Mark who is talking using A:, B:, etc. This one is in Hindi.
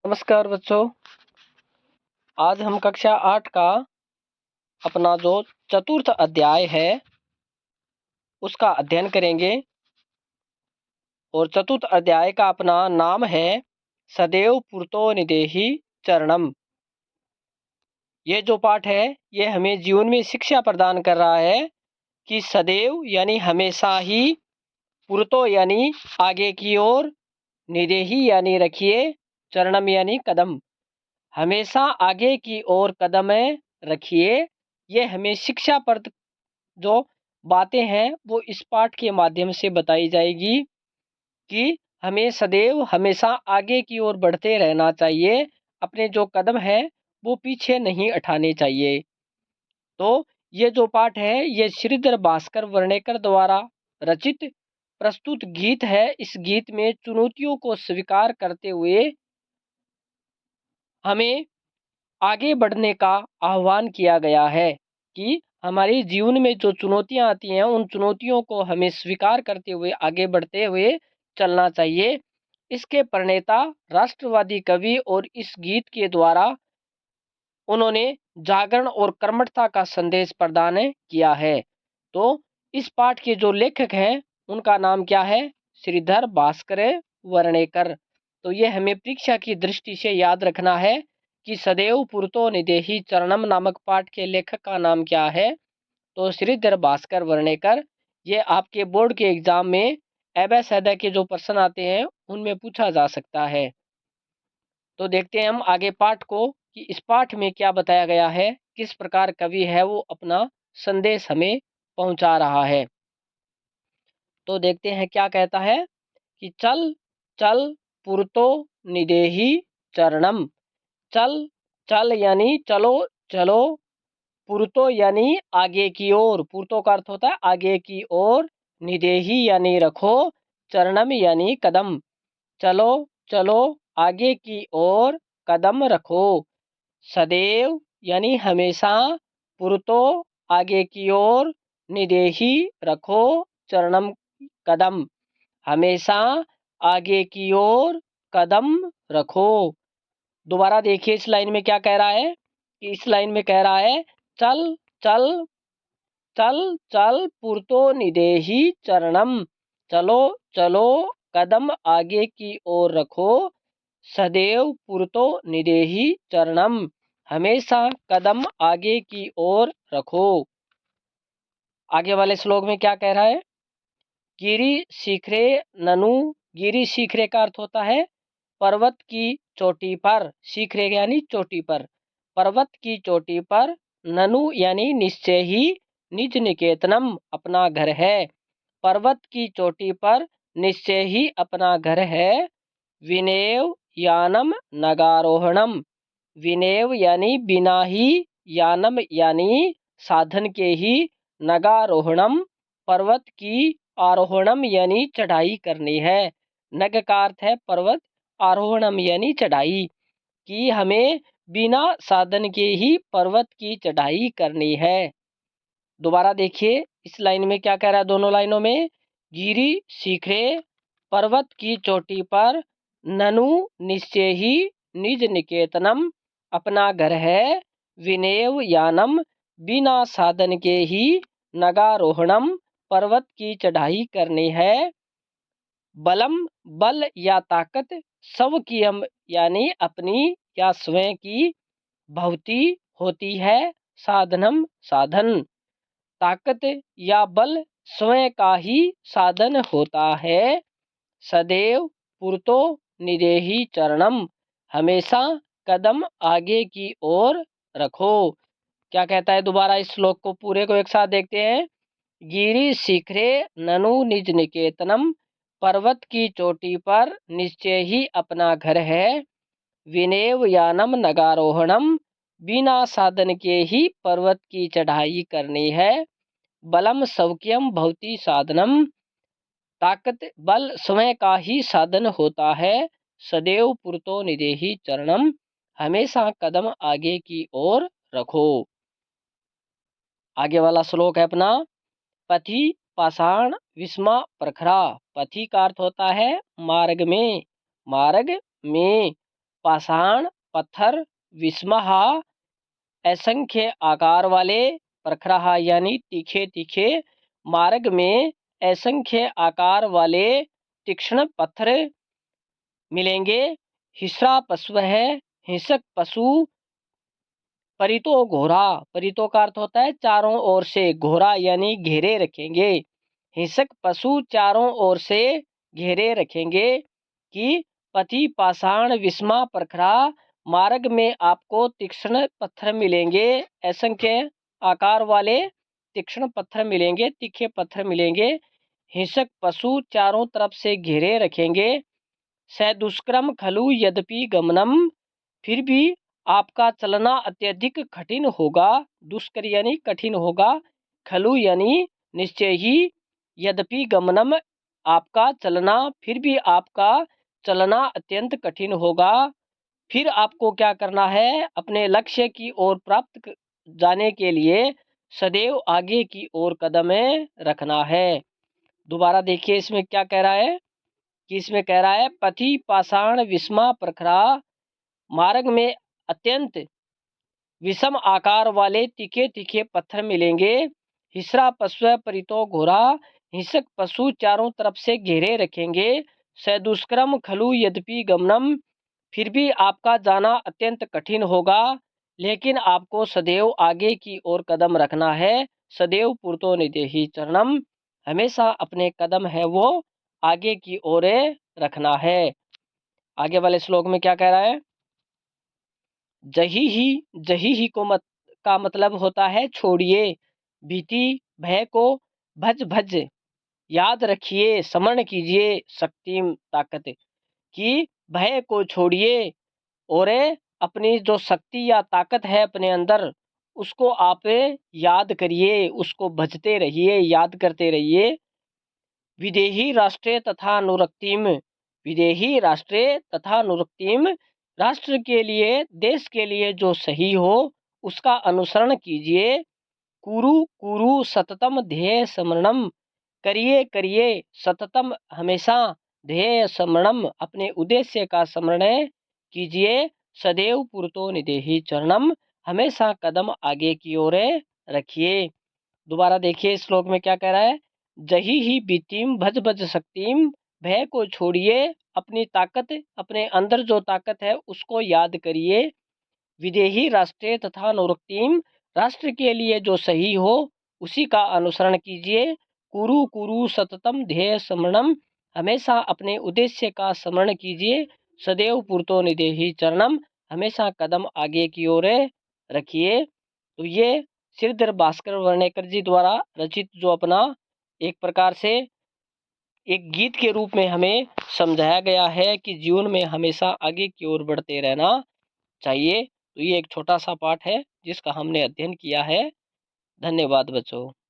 A: नमस्कार बच्चों। आज हम कक्षा 8 का अपना जो चतुर्थ अध्याय है उसका अध्ययन करेंगे। और चतुर्थ अध्याय का अपना नाम है सदैव पुरतो निदेहि चरणम। ये जो पाठ है ये हमें जीवन में शिक्षा प्रदान कर रहा है कि सदैव यानी हमेशा ही, पुरतो यानी आगे की ओर, निदेहि यानी रखिए, चरणम यानी कदम, हमेशा आगे की ओर कदम रखिए। ये हमें शिक्षा पर जो बातें हैं वो इस पाठ के माध्यम से बताई जाएगी कि हमें सदैव हमेशा आगे की ओर बढ़ते रहना चाहिए, अपने जो कदम हैं वो पीछे नहीं हटाने चाहिए। तो ये जो पाठ है ये श्रीधर भास्कर वर्णेकर द्वारा रचित प्रस्तुत गीत है। इस गीत में चुनौतियों को स्वीकार करते हुए हमें आगे बढ़ने का आह्वान किया गया है कि हमारे जीवन में जो चुनौतियां आती हैं उन चुनौतियों को हमें स्वीकार करते हुए आगे बढ़ते हुए चलना चाहिए। इसके प्रणेता राष्ट्रवादी कवि और इस गीत के द्वारा उन्होंने जागरण और कर्मठता का संदेश प्रदान किया है। तो इस पाठ के जो लेखक हैं उनका नाम क्या है? श्रीधर भास्कर वर्णेकर। तो ये हमें परीक्षा की दृष्टि से याद रखना है कि सदैव पुरतो निदेहि चरणम नामक पाठ के लेखक का नाम क्या है? तो श्रीधर भास्कर वर्णेकर। ये आपके बोर्ड के एग्जाम में एबे के जो प्रश्न आते हैं उनमें पूछा जा सकता है। तो देखते हैं हम आगे पाठ को कि इस पाठ में क्या बताया गया है, किस प्रकार कवि है वो अपना संदेश हमें पहुंचा रहा है। तो देखते हैं क्या कहता है कि चल चल पुरतो निदेहि चरणम। चल चल यानी चलो चलो, पुरतो यानी आगे की ओर, पुरतो का अर्थ होता है आगे की ओर, निदेहि यानी रखो, चरणम यानी कदम। चलो चलो आगे की ओर कदम रखो, सदैव यानी हमेशा, पुरतो आगे की ओर, निदेहि रखो, चरणम कदम, हमेशा आगे की ओर कदम रखो। दोबारा देखिए इस लाइन में क्या कह रहा है कि इस लाइन में कह रहा है चल चल चल चल पुरतो निदेहि चरणम। चलो चलो कदम आगे की ओर रखो, सदैव पुरतो निदेहि चरणम, हमेशा कदम आगे की ओर रखो। आगे वाले श्लोक में क्या कह रहा है? गिरि शिखरे ननु। गिरि शिखरे का अर्थ होता है पर्वत की चोटी पर, शिखरे यानी चोटी पर, पर्वत की चोटी पर, ननु यानी निश्चय ही, निज निकेतनम अपना घर है, पर्वत की चोटी पर निश्चय ही अपना घर है, विनेव यानम नगारोहणम। विनेव यानी बिना ही, यानम यानी साधन के ही, नगारोहणम पर्वत की, आरोहणम यानी चढ़ाई करनी है। नग का अर्थ है पर्वत, आरोहणम यानी चढ़ाई, कि हमें बिना साधन के ही पर्वत की चढ़ाई करनी है। दोबारा देखिए इस लाइन में क्या कह रहा है, दोनों लाइनों में, गिरि शिखरे पर्वत की चोटी पर, ननु निश्चय ही, निज निकेतनम अपना घर है, विनेव यानम बिना साधन के ही, नगारोहणम पर्वत की चढ़ाई करनी है, बलम बल या ताकत, स्वकीयम यानी अपनी या स्वयं की, भवती होती है, साधनम साधन, ताकत या बल स्वयं का ही साधन होता है, सदैव पुरतो निदेहि चरणम, हमेशा कदम आगे की ओर रखो। क्या कहता है दोबारा इस श्लोक को पूरे को एक साथ देखते हैं। गिरि शिखरे ननु निज निकेतनम, पर्वत की चोटी पर निश्चय ही अपना घर है, विनेव यानम नगारोहणम बिना साधन के ही पर्वत की चढ़ाई करनी है, बलम सौक्यम भवती साधनम ताकत बल स्वयं का ही साधन होता है, सदैव पुरतो निदेहि चरणम, हमेशा कदम आगे की ओर रखो। आगे वाला श्लोक है अपना, पथि पाषाण विस्मा प्रखरा। पथि का अर्थ होता है मार्ग में, मार्ग में, पाषाण, पत्थर, विस्महा, असंख्य आकार वाले, प्रखराः यानी तीखे तीखे, मार्ग में असंख्य आकार वाले तीक्ष्ण पत्थर मिलेंगे। हिस्रा पशु है, हिंसक पशु, परितो घोरा, परितो का अर्थ होता है चारों ओर से, घोरा यानी घेरे रखेंगे। हिंसक पशु चारों ओर से घेरे रखेंगे। कि पति पाषाण विस्मा प्रखरा, मार्ग में आपको तीक्ष्ण पत्थर मिलेंगे, असंख्य आकार वाले तीक्ष्ण पत्थर मिलेंगे, तीखे पत्थर मिलेंगे। हिंसक पशु चारों तरफ से घेरे रखेंगे। सदुष्कर्म खलु यद्यपि गमनम, फिर भी आपका चलना अत्यधिक कठिन होगा। दुष्कर यानी कठिन होगा, खलु यानी निश्चय ही, यद्यपि गमनम आपका चलना, फिर भी आपका चलना अत्यंत कठिन होगा। फिर आपको क्या करना है, अपने लक्ष्य की ओर प्राप्त जाने के लिए सदैव आगे की ओर कदम रखना है। दोबारा देखिए इसमें क्या कह रहा है, कि इसमें कह रहा है पथि पाषाण विस्मा प्रखरा, मार्ग में अत्यंत विषम आकार वाले तीखे तीखे पत्थर मिलेंगे। हिस्रा पशु परितो घोरा, हिंसक पशु चारों तरफ से घेरे रखेंगे। सदुष्कर्म खलु यद्यपि गमनम, फिर भी आपका जाना अत्यंत कठिन होगा, लेकिन आपको सदैव आगे की ओर कदम रखना है। सदैव पुरतो निदेहि चरणम, हमेशा अपने कदम है वो आगे की ओर रखना है। आगे वाले श्लोक में क्या कह रहा है, जही ही का मतलब होता है छोड़िए, भीति भय को भज भज याद रखिए, स्मरण कीजिए, शक्तिम ताकत, कि भय को छोड़िए और अपनी जो शक्ति या ताकत है अपने अंदर, उसको आप याद करिए, उसको भजते रहिए, याद करते रहिए। विदेही राष्ट्रे तथा अनुरक्तिम, विदेही राष्ट्रे तथा अनुरक्तिम, राष्ट्र के लिए, देश के लिए जो सही हो उसका अनुसरण कीजिए। कुरु कुरु सततम ध्येय स्मरणम, करिए करिए सततम हमेशा, ध्येय स्मरणम अपने उद्देश्य का स्मरण कीजिए। सदैव पुरतो निदेहि चरणम, हमेशा कदम आगे की ओर रखिए। दोबारा देखिए श्लोक में क्या कह रहा है, जही ही बीतीम भज भज शक्तिम, भय को छोड़िए, अपनी ताकत, अपने अंदर जो ताकत है उसको याद करिए। विदेही राष्ट्र तथा अनुरक्तिम, राष्ट्र के लिए जो सही हो उसी का अनुसरण कीजिए। कुरु कुरु सततम ध्येय स्मरणम, हमेशा अपने उद्देश्य का स्मरण कीजिए। सदैव पुरतो निदेहि चरणम, हमेशा कदम आगे की ओर रखिए। तो ये श्रीधर भास्कर वर्णेकर जी द्वारा रचित जो अपना एक प्रकार से एक गीत के रूप में हमें समझाया गया है कि जीवन में हमेशा आगे की ओर बढ़ते रहना चाहिए। तो ये एक छोटा सा पाठ है जिसका हमने अध्ययन किया है। धन्यवाद बच्चों।